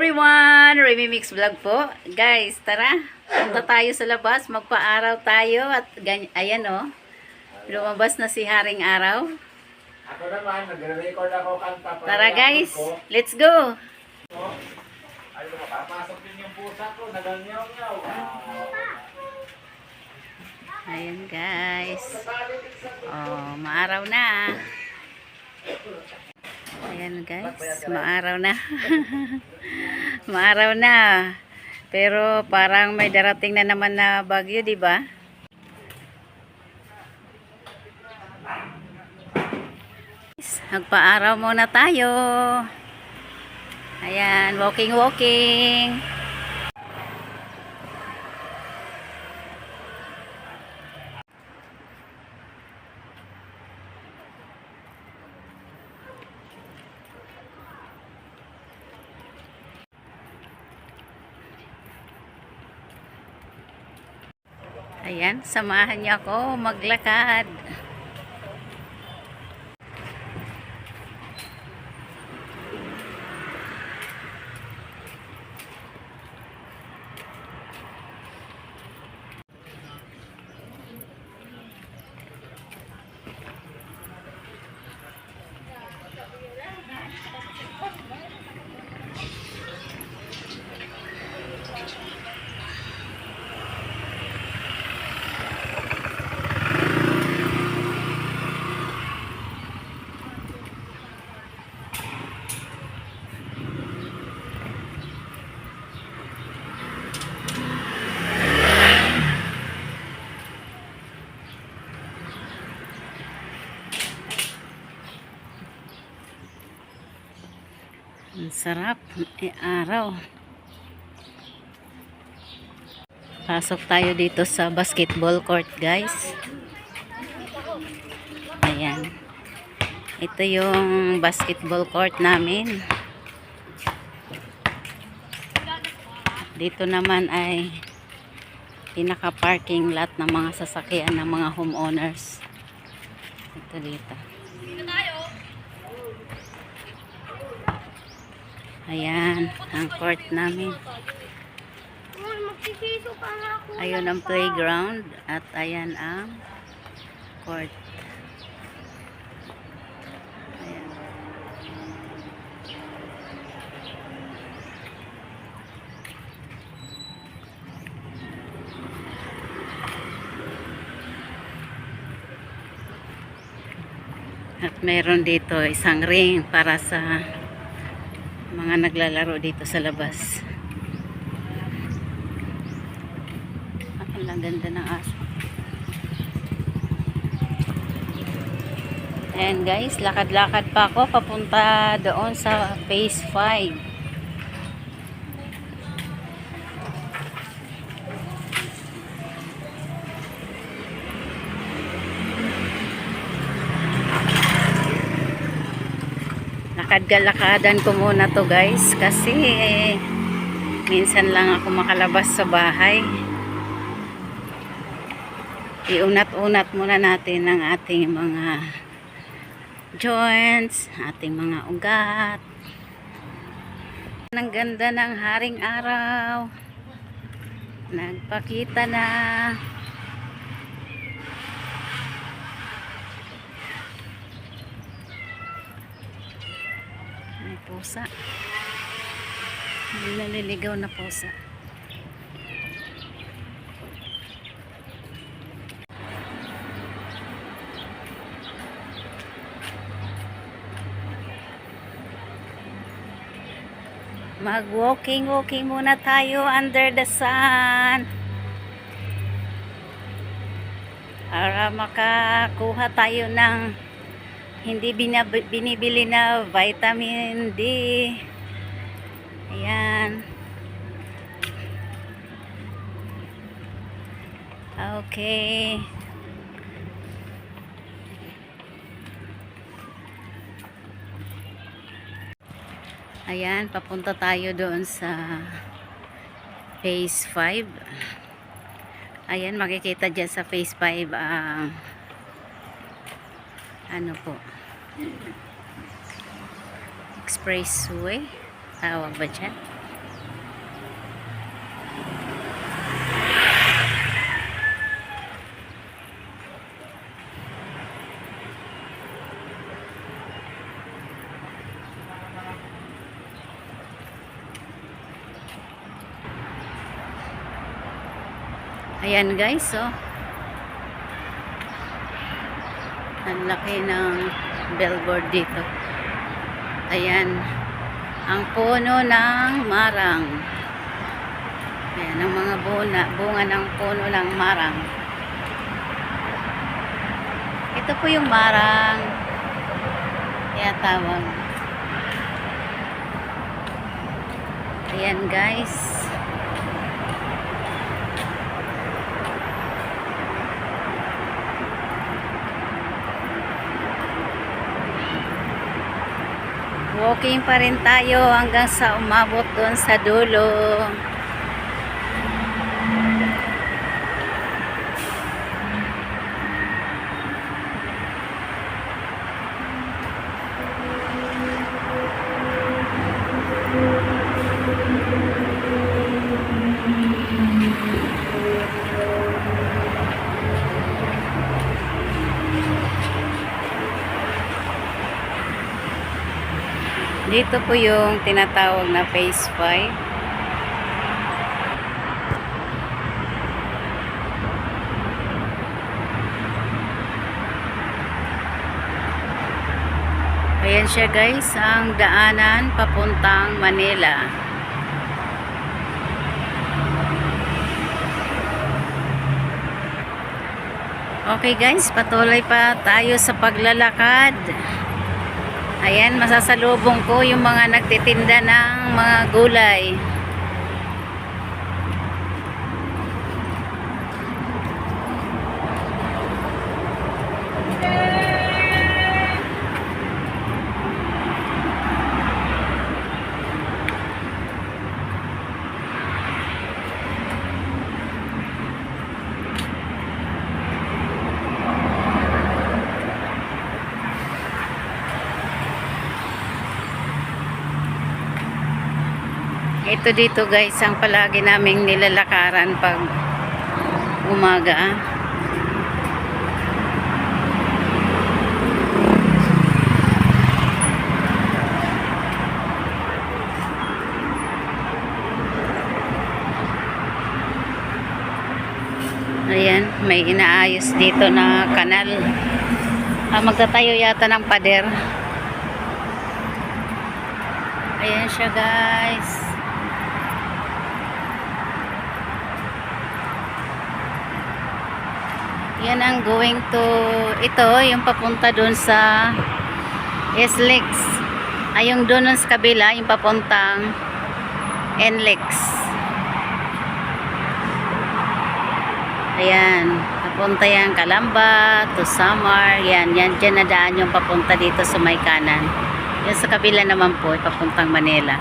everyone! Remy Mix Vlog po. Guys, tara. Punta tayo sa labas. Magpa-araw tayo. At ayan o. Lumabas na si Haring Araw. Ako naman, nagre-record ako kanta. Tara guys, let's go! Ay, makapasok din yung pusa ko. Naganyaw-nyaw. Ayan guys. Oh, maaraw na. Ayan guys, maaraw na. Maaraw na. Pero parang may darating na naman na bagyo, di ba? Magpa-araw muna tayo. Ayan, walking. Ayan, samahan niyo ako maglakad. Ang sarap, araw. Pasok tayo dito sa basketball court, guys. Ayan. Ito yung basketball court namin. Dito naman ay pinaka-parking lot ng mga sasakyan ng mga homeowners. Ito dito. Ayan, ang court namin. Ayun ang playground at ayan ang court. Ayan. At meron dito isang ring para sa mga naglalaro dito sa labas. Ang ganda ng aso. And guys, lakad-lakad pa ako papunta doon sa phase 5. Lakad-lakadan ko muna to guys kasi minsan lang ako makalabas sa bahay. Iunat-unat muna natin ang ating mga joints, ating mga ugat. Ang ganda ng haring araw. Nagpakita na. May pusa. May naliligaw na pusa. Mag-walking muna tayo under the sun. Para makakuha tayo ng hindi binibili na vitamin D. Ayan. Okay. Ayan, papunta tayo doon sa phase 5. Ayan, makikita dyan sa phase 5 ang ano po, expressway tawag ba dyan? Ayan guys, oh. Ang laki ng billboard dito. Ayan. Ang puno ng marang. Ayan, ang mga bunga ng puno ng marang. Ito po yung marang. Kaya tawag. Ayan guys. Walking pa rin tayo hanggang sa umabot doon sa dulo. Dito po yung tinatawag na phase 5. Ayan siya guys, ang daanan papuntang Manila. Okay guys, patuloy pa tayo sa paglalakad. Ayan, masasalubong ko yung mga nagtitinda ng mga gulay. Ito dito guys, ang palagi naming nilalakaran pag umaga. Ayan, may inaayos dito na kanal. Magtatayo yata ng pader. Ayan siya guys. Yan ang going to, ito yung papunta doon sa SLEX. Ay yung doon sa kabila, yung papuntang NLEX. Ayan, papunta yan Calamba to Samar. Yan dyan na daan yung papunta dito sa may kanan. Yan sa kabila naman po, papuntang Manila.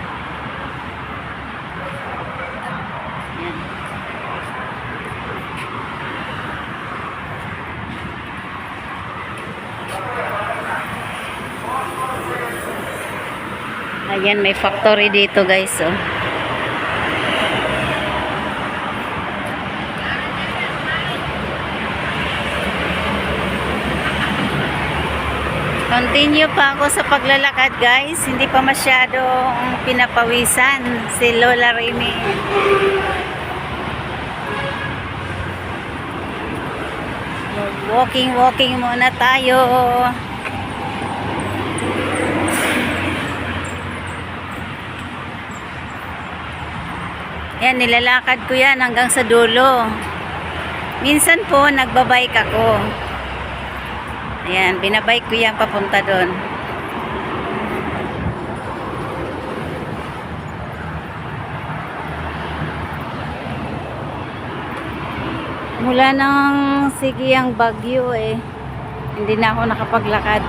Ayan, may factory dito guys, oh. Continue pa ako sa paglalakad guys. Hindi pa masyadong pinapawisan si Lola Remy. Walking muna tayo. Yan, nilalakad ko yan hanggang sa dulo. Minsan po, nagbabike ako. Ayan, binabike ko yan papunta doon. Mula nang sige ang bagyo eh. Hindi na ako nakapaglakad.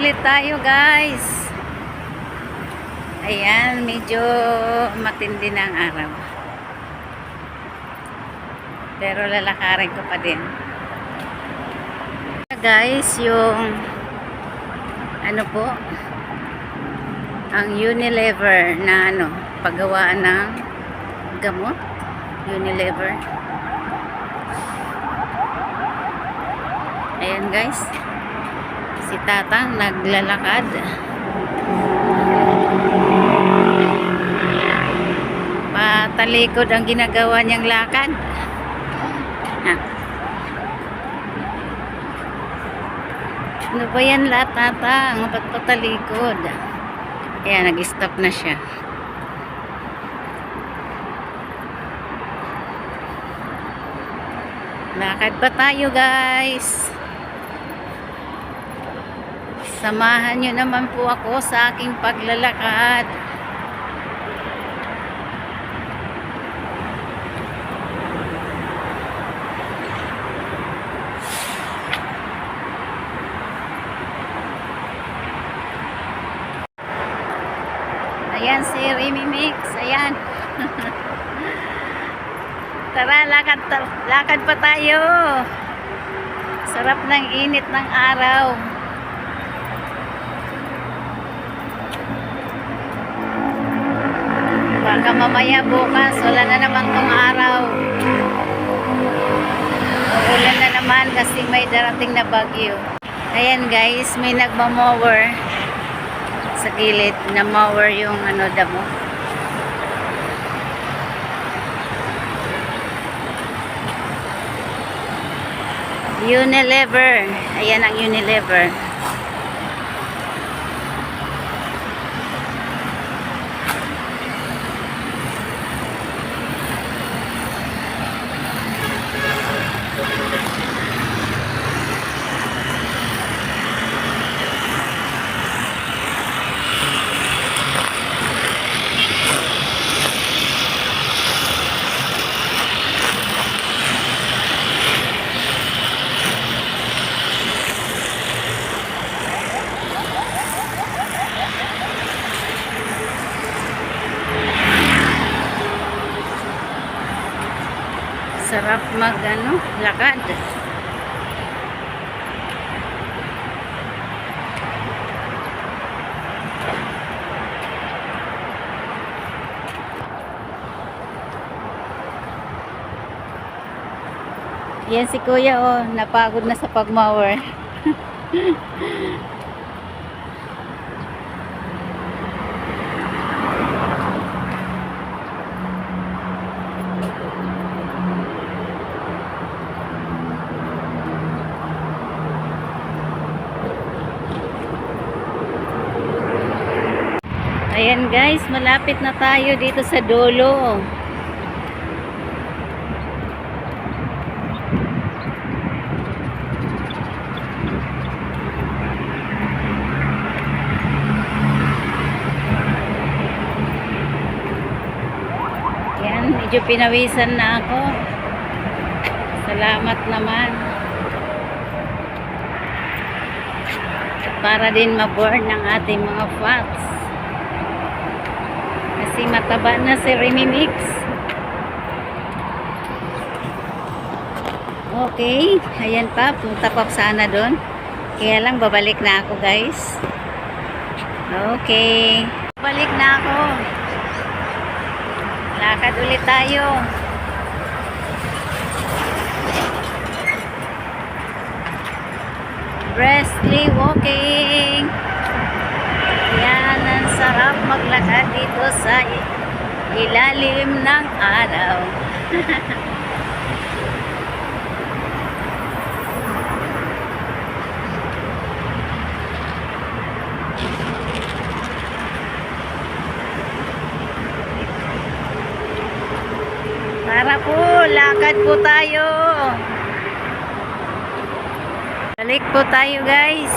ulit tayo guys. Ayan, medyo matindi na ang araw. Pero lalakarin ko pa din. Guys, yung ano po, ang Unilever na ano, paggawaan ng gamot. Unilever. Ayan guys. Si Tatang naglalakad. Patalikod ang ginagawa niyang lakad. Ha. Ano ba yan lahat, Tatang? Ba't patalikod? Ayan, nag-stop na siya. Lakad pa tayo guys. Samahan nyo naman po ako sa aking paglalakad. Ayan si Remy Mix. Ayan. Tara, lakad pa tayo. Sarap ng init ng araw. Baka mamaya bukas, wala na naman tong araw. Uulan na naman kasi may darating na bagyo. Ayan guys, may nagmamower sa gilid. Na-mower yung ano, damo. Unilever. Ayan ang Unilever. Sarap mag ano, lakad. Yan si Kuya, oh, napagod na sa pagmower. Ayan guys, malapit na tayo dito sa dulo. Ayan, medyo pinawisan na ako. Salamat naman. Para din ma-burn ng ating mga fats. Kasi mataba na si Remy Mix. Okay, ayan pa, punta pa sana doon. Kaya lang babalik na ako guys. Okay, balik na ako. Lakad ulit tayo. Briskly walking. Yan, ang sarap maglakad dito sa ilalim ng araw. Tara po, lakad po tayo. Balik po tayo guys.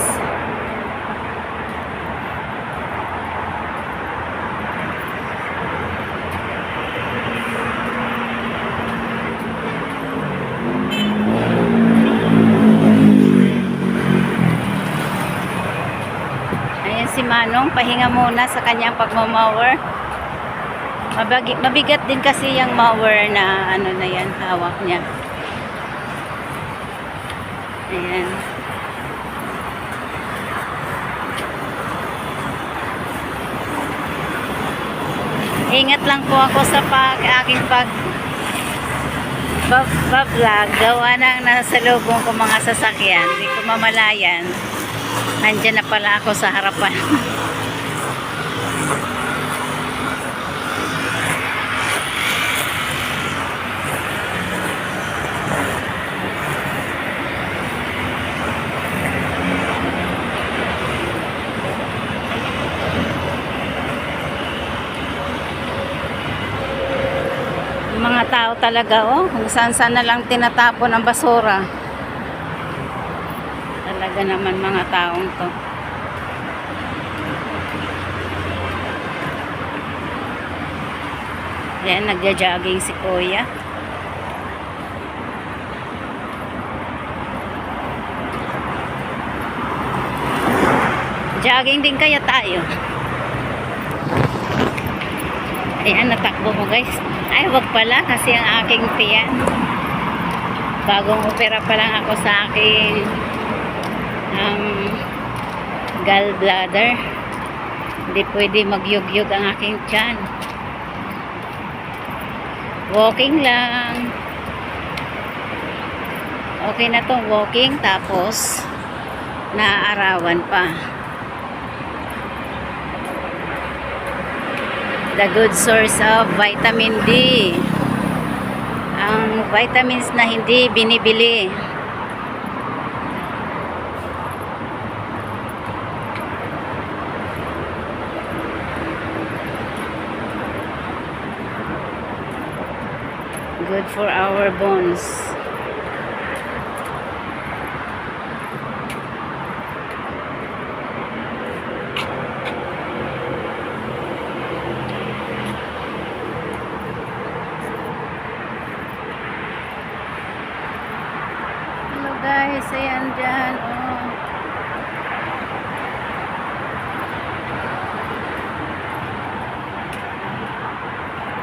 Ayan si Manong, pahinga muna sa kanyang pagmamower. Mabigat din kasi yung mower na ano na yan, hawak niya. Ayan. Ingat lang po ako sa aking vlog. Gawa ng nasa lubong ko mga sasakyan. Hindi ko mamalayan. Nandiyan na pala ako sa harapan. Mga tao talaga, oh, kung saan na lang tinatapon ang basura. Talaga naman mga taong to. Ayan, nagja-jogging si Kuya. Jogging din kaya tayo. Ayan, natakbo ko guys. Ay, wag pala kasi ang aking tiyan. Bagong opera pa lang ako sa aking gallbladder. Hindi pwede magyug-yug ang aking tiyan. Walking lang. Okay na tong walking, tapos naaarawan pa. The good source of vitamin D. Ang vitamins na hindi binibili. Good for our bones. Guys, ayan dyan, oh.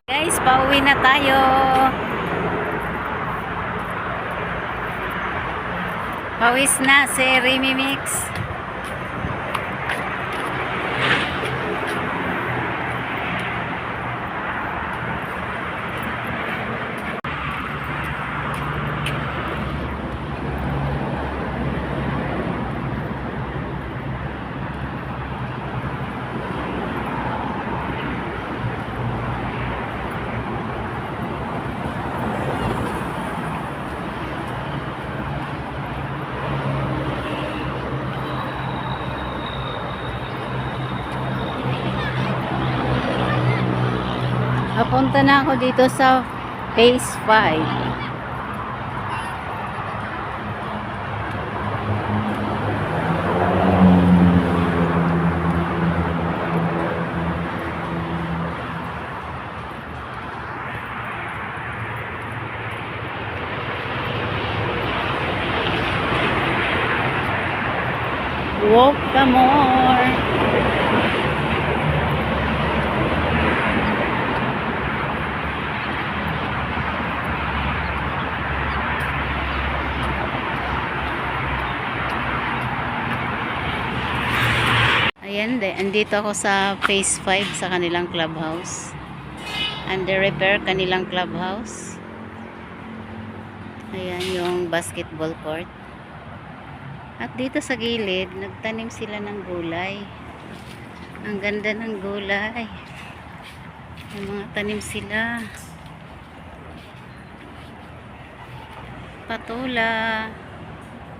Guys, pauwi na tayo. Pawis na si Remy Mix. Napunta na ako dito sa Phase 5. Walk the more. Ayan, andito ako sa Phase 5 sa kanilang clubhouse. Under repair kanilang clubhouse. Ayan yung basketball court. At dito sa gilid, nagtanim sila ng gulay. Ang ganda ng gulay. May mga tanim sila. Patula,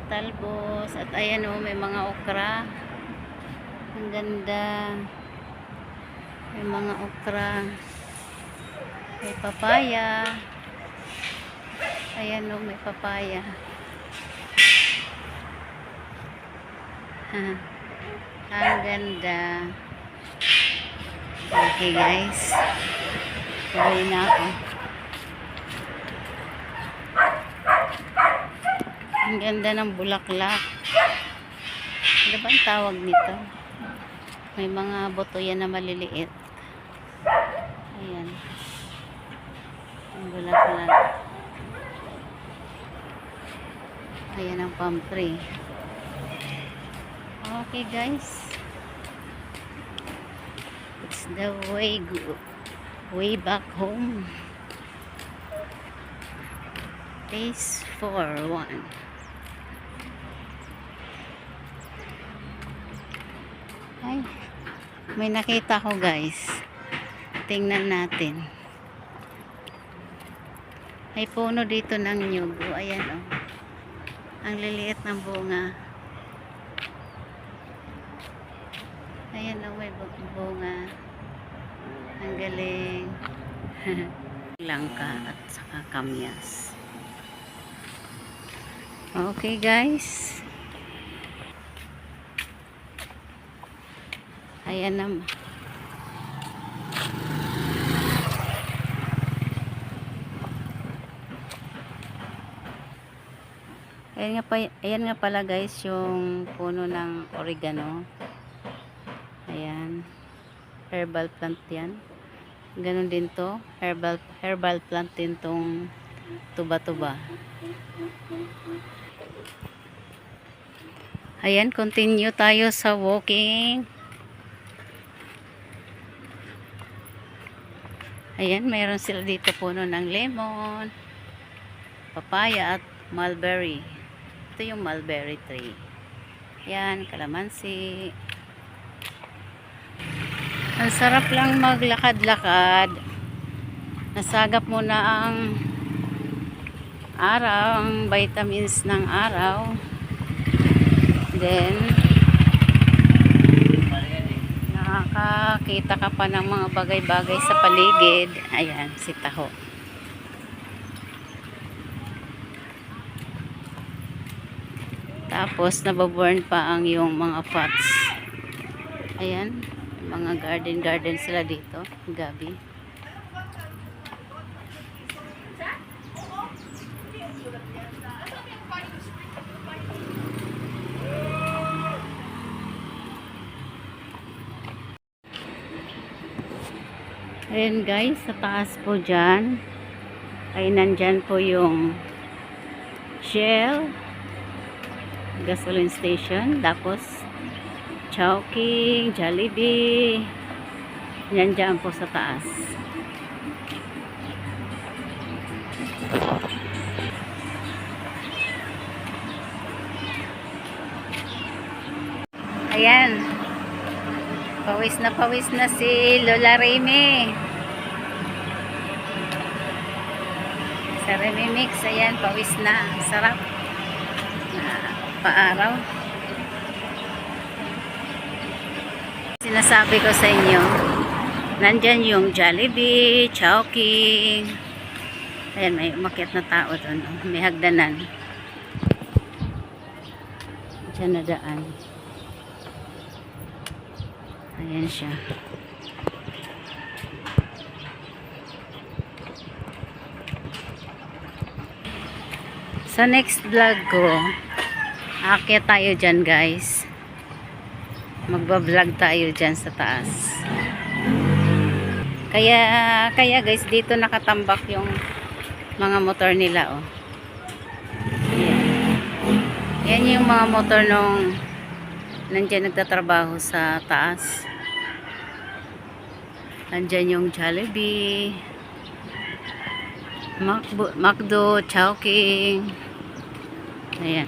talbos, at ayan o, may mga okra. Ang ganda. May mga okra. May papaya. Ayan o, may papaya. Ang ganda. Okay guys. Tuloy na ako. Ang ganda ng bulaklak. Ano ba ang tawag nito? May mga buto yan na maliliit. Ayan. Ang bulaklak. Ayan ang palm tree. Okay guys. It's the way back home. Phase 4-1. Ay, may nakita ko guys. Tingnan natin. May puno dito ng nyugo. Ayan oh. Ang liliit ng bunga. Ayan oh, may bunga. Ang galing. Langka at saka kamyas. Okay guys. Ayan naman. Ayan nga pala guys yung puno ng oregano. Ayan. Herbal plant yan. Ganon din to. Herbal plant din tong tuba-tuba. Ayan, continue tayo sa walking. Ayan, mayroon sila dito puno ng lemon, papaya at mulberry. Ito yung mulberry tree. Ayan, kalamansi. Ang sarap lang maglakad-lakad. Nasagap mo na ang araw, ang vitamins ng araw. Then, nakakakita ka pa ng mga bagay-bagay sa paligid. Ayan, si taho. Tapos, nababurn pa ang yung mga pots. Ayan, mga garden sila dito. Gabi. Ayan guys, sa taas po dyan ay nandyan po yung Shell gasoline station, tapos Chowking, Jollibee, yan dyan po sa taas. Ayan, pawis na si Lola Remy sa Remy Mix. Ayan, pawis na, sarap na paaraw. Sinasabi ko sa inyo, nandyan yung Jollibee, Chowking. Ayan, may umakyat na tao doon. May hagdanan. Diyan na daan. Ayan siya. Sa next vlog ko, aakyat tayo dyan guys. Magbablog tayo dyan sa taas. Kaya guys, dito nakatambak yung mga motor nila oh. Yan yung mga motor nung nandyan nagtatrabaho sa taas. Nandyan yung Jollibee, McDo, Chowking. Ayan.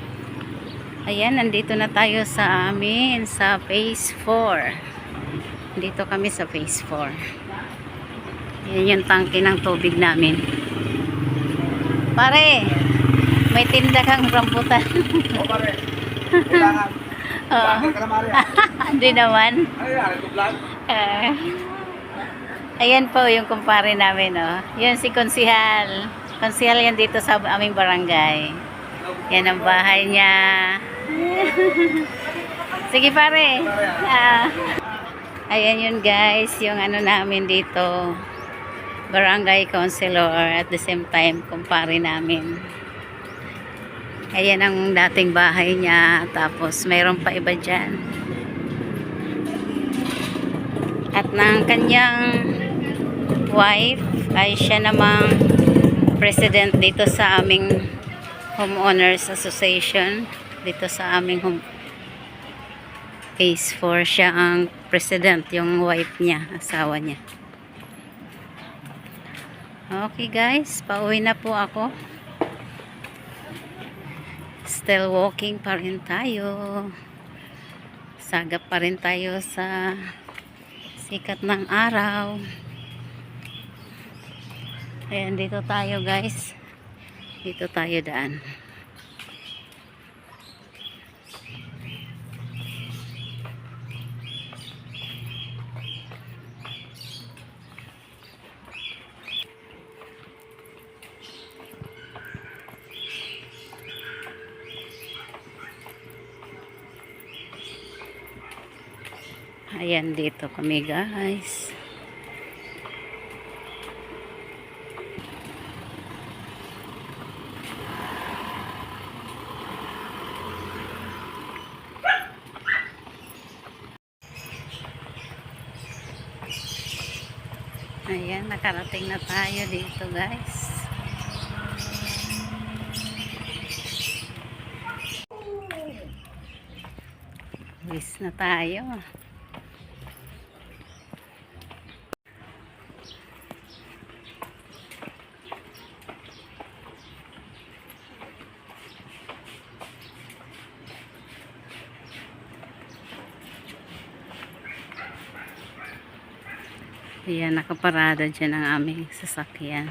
Ayan, nandito na tayo sa amin sa phase 4. Dito kami sa phase 4. Yan yung tangke ng tubig namin. Pare, may tinda kang rambutan. O pare, kailangan. Bakit ka naman yan? Hindi naman. Ano yan? Ito vlog? Ayan po yung kumpare namin, oh. Yun si Konsihal. Konsihal yan dito sa aming barangay. Yan ang bahay niya. Sige pare. Ayan yun guys, yung ano namin dito. Barangay councilor at the same time kumpare namin. Ayan ang dating bahay niya. Tapos mayroon pa iba dyan. At ng kanyang wife ay siya namang president dito sa aming homeowners association. Dito sa aming phase 4 siya ang president, yung wife niya, asawa niya. Okay guys, pauwi na po ako. Still walking pa rin tayo. Sagap pa rin tayo sa sikat ng araw. Ayan, dito tayo guys. Dito tayo daan. Ayan, dito kami guys. Ayan, nakarating na tayo dito guys. Uwis na tayo. Ayan, nakaparada dyan ang aming sasakyan.